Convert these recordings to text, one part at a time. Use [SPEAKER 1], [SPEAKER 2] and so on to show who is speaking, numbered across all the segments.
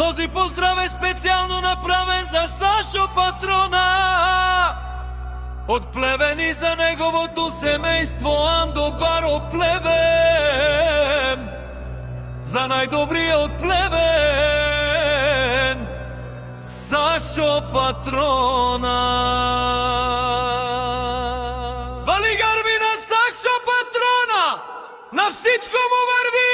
[SPEAKER 1] Този поздрав е специјално направен за Сашо Патрона од Плевен и за неговото семејство Андо Баро Плевен, за најдобриот Плевен Сашо Патрона. Вали гарби на Сашо Патрона, на всичко му върви!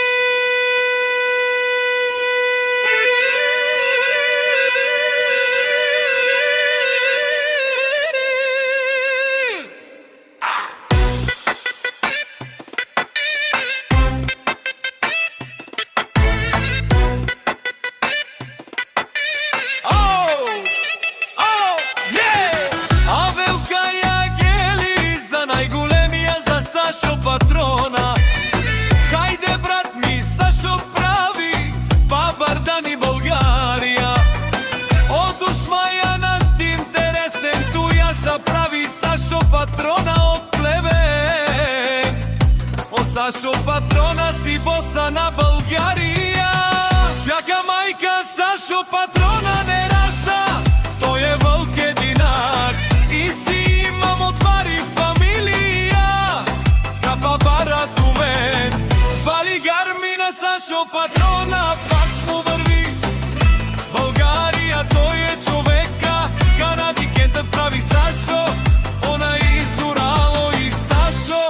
[SPEAKER 1] Сашо Патрона, хајде брат ми, Сашо прави Бабардан и Българија. Од ушмаја наш ти интересен, тујаша прави Сашо Патрона од Плевен. О Сашо Патрона си боса на Българија, всяка мајка Сашо Патрона не ражда, тој е вълк единак и си имам од пари фамилија. Барат у мен, вали гарми на Сашо Патрона, пак му върви Българија, тој е човека, Канади кентът прави Сашо, она из Урало и Сашо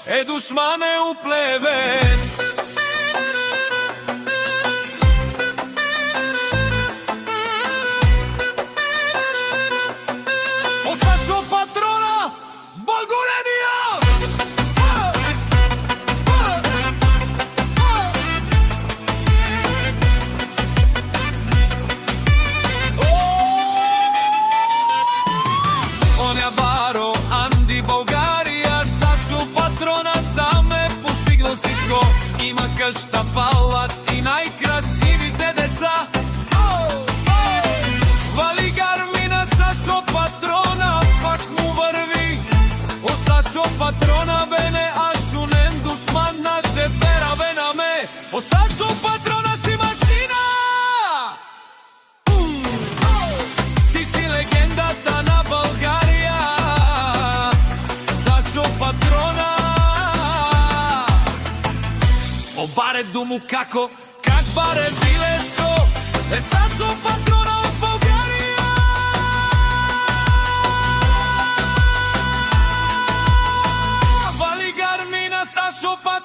[SPEAKER 1] е душмане у Плевен. О Сашо Патрона, Българија! Баро, Анди, Българија, Сашо Патрона сам е постигнал всичко. Има къща, палат и најкрасивите деца. Вали гарми на Сашо Патрона, пак му върви. О Сашо Патрона бене ашунен душман наше пера бена ме. О Сашо Патрона си машина. Ти си легендата на Българија, Сашо Патрона. О баре думу како, как баре билеско, е Сашо Патрона од Българија. Вали гарми на Сашо Патрона.